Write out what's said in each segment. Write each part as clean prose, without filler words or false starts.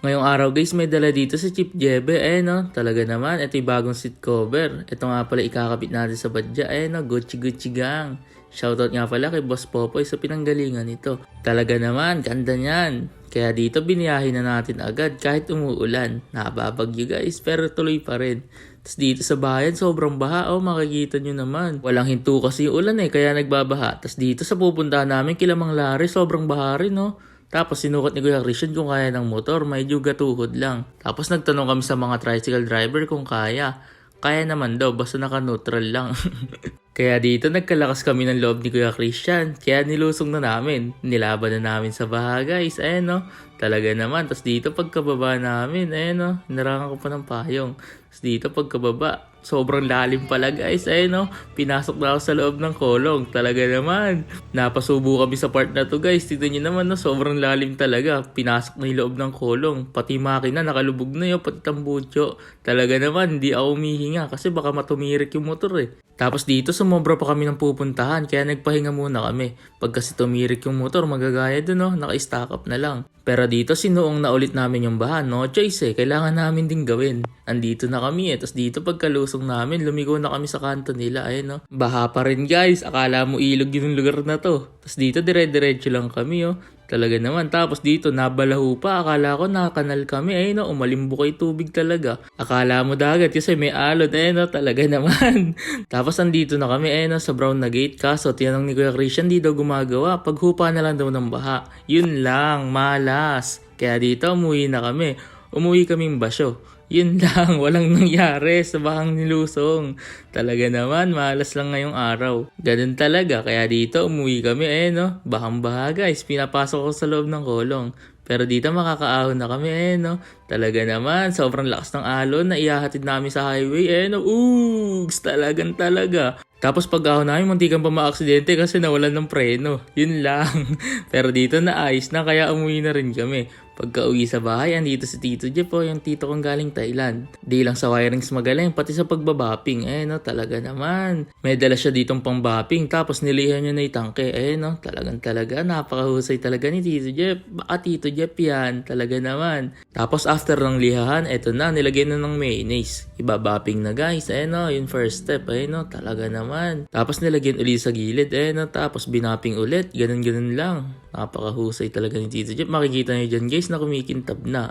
Ngayong araw guys, may dala dito si Chief Jebe. No, talaga naman, ito yung bagong seat cover. Ito nga pala ikakabit natin sa badya. No, Gucci Gucci gang. Shoutout nga pala kay Boss Popoy sa pinanggalingan nito. Talaga naman, ganda niyan. Kaya dito biniyahin na natin agad kahit umuulan. Nakababagyo guys, pero tuloy pa rin. Tapos dito sa bayan, sobrang baha. Makikita nyo naman. Walang hinto kasi yung ulan kaya nagbabaha. Tapos dito sa pupuntahan namin, Kilamang Lari, sobrang baha rin Tapos sinukat ni Kuya Christian kung kaya ng motor, medyo gatuhod lang. Tapos nagtanong kami sa mga tricycle driver kung kaya. Kaya naman daw, basta naka-neutral lang. Kaya dito nagkalakas kami ng loob ni Kuya Christian. Kaya nilusong na namin. Nilaban na namin sa baha guys. Talaga naman. Tapos dito pagkababa namin, hinarangan ko pa ng payong. Tapos dito pagkababa, sobrang lalim pala guys. Pinasok na ako sa loob ng kolong. Talaga naman. Napasubo kami sa part na to guys. Tignan nyo naman sobrang lalim talaga. Pinasok na yung loob ng kolong. Pati makina nakalubog na pati tambutso. Talaga naman, hindi ako humihinga kasi baka matumirik yung motor Tapos dito sumobra pa kami ng pupuntahan kaya nagpahinga muna kami. Pag kasi tumirik yung motor, magagaya dun naka-stack up na lang. Pero dito sinuong na ulit namin yung baha, no choice kailangan namin din gawin. Andito na kami tapos dito pagkalusong namin, lumigo na kami sa kanto nila, Baha pa rin guys, akala mo ilog yung lugar na to. Tapos dito dire-diretso lang kami, Talaga naman. Tapos dito, nabalaho pa. Akala ko nakakanal kami. Umalimbok ay tubig talaga. Akala mo dagat kasi may alon. Talaga naman. Tapos andito na kami. Sa brown na gate. Kaso, tinanong ni Kuya Christian, di daw gumagawa. Paghupa na lang daw ng baha. Yun lang, malas. Kaya dito, umuwi na kami. Umuwi kaming basyo. Yun lang, walang nangyari sa bahang nilusong. Talaga naman, malas lang ngayong araw. Ganun talaga, kaya dito umuwi kami bahang baha guys, pinapasok ko sa loob ng kolong. Pero dito makakaahon na kami Talaga naman, sobrang lakas ng alon na ihahatid namin sa highway Oogs, talagang talaga. Tapos pag ahon namin, muntikan pa maaksidente kasi nawalan ng preno. Yun lang. Pero dito naayos na kaya umuwi na rin kami. Pagka uwi sa bahay, andito si Tito Jeff yung tito kong galing Thailand. Di lang sa wirings magaling, pati sa pagbabapping. Talaga naman. May dala siya ditong pang-bapping, tapos nilihan niya na yung tangke. Talagang talaga, napakahusay talaga ni Tito Jeff. Baka Tito Jeff yan, talaga naman. Tapos after ng lihahan, eto na, nilagyan na ng mayonnaise. Ibabapping na guys, yung first step, talaga naman. Tapos nilagyan ulit sa gilid, tapos binapping ulit, ganun-ganun lang. Napakahusay talaga ni Tito Jeff. Makikita niyo dyan guys na kumikintab na.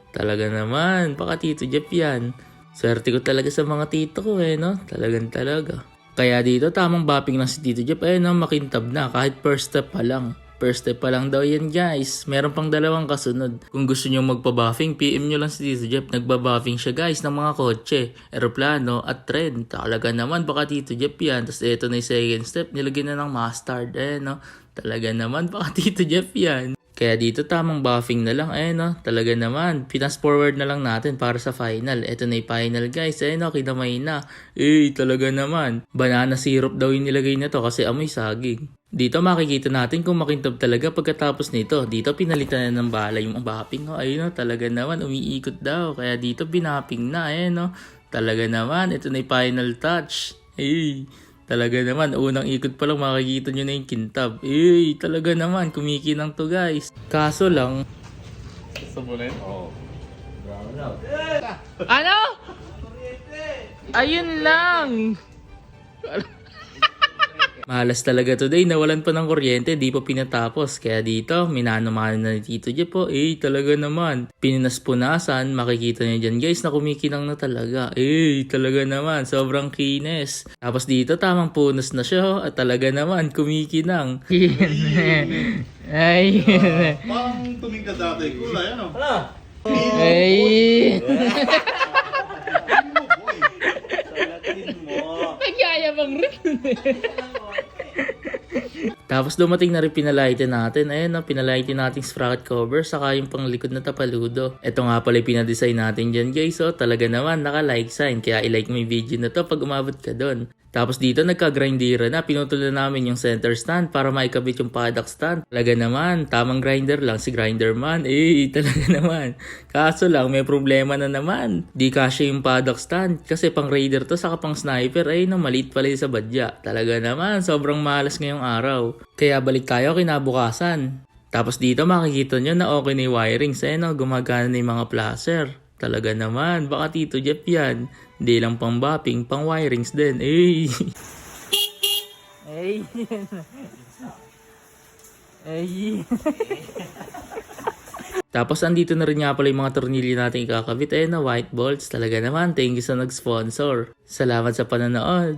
Talaga naman. Baka Tito Jeff yan. Swerte ko talaga sa mga tito ko Talagang talaga. Kaya dito tamang bapping lang si Tito Jeff. Makintab na kahit first step pa lang. First step pa lang daw yan guys. Meron pang dalawang kasunod. Kung gusto nyo magpa-buffing, PM nyo lang si Tito Jeff. Nagba-buffing siya guys ng mga kotse, eroplano at tren. Talaga naman baka Tito Jeff yan. Tapos ito na yung second step. Nilagyan na ng mustard. Talaga naman baka Tito Jeff yan. Kaya dito tamang buffing na lang Talaga naman. Pinas forward na lang natin para sa final. Ito na yung final guys. Kinamay na. Talaga naman. Banana syrup daw yung nilagay na to kasi amoy saging. Dito makikita natin kung makintab talaga pagkatapos nito. Dito pinalitan na ng bala yung buffing. Talaga naman umiikot daw. Kaya dito binapping na Talaga naman. Ito na yung final touch. Talaga naman, unang ikot pa lang makikita nyo na yung kintab. Talaga naman, kumikinang to guys. Kaso lang... Gusto mo rin? Oo. Ano? Ayun lang! Malas talaga today, nawalan pa ng kuryente, di pa pinatapos. Kaya dito, minano-mano na ni Tito Jeff talaga naman. Pininas-punasan, makikita niyo dyan guys na kumikinang na talaga. Talaga naman, sobrang kines. Tapos dito, tamang punas na siya at talaga naman, kumikinang. Parang tuming ka dati. Kulay, Hala! Nagyayabang rin. Tapos dumating na rin pinalighten natin. Pinalighten natin sprocket cover saka yung panglikod na tapaludo. Ito nga pala yung pinadesign natin dyan guys. Talaga naman naka-like sign. Kaya i-like mo yung video na to pag umabot ka doon. Tapos dito nagka-grindera na, pinutol na namin yung center stand para maikabit yung paddock stand. Talaga naman, tamang grinder lang si Grinderman. Talaga naman. Kaso lang, may problema na naman. Di kasya yung paddock stand kasi pang raider to saka pang sniper. Maliit pala sa badya. Talaga naman, sobrang malas ngayong araw. Kaya balik tayo kinabukasan. Tapos dito makikita nyo na okay na yung wirings. No? Gumagana na yung mga placer. Talaga naman, baka Tito Jeff yan. Hindi lang pang bopping, pang wirings din. Ay! Ay! Ay! Tapos andito na rin nga pala yung mga tornilyo natin ikakabit. Na white bolts. Talaga naman, thank you sa nag-sponsor. Salamat sa panonood.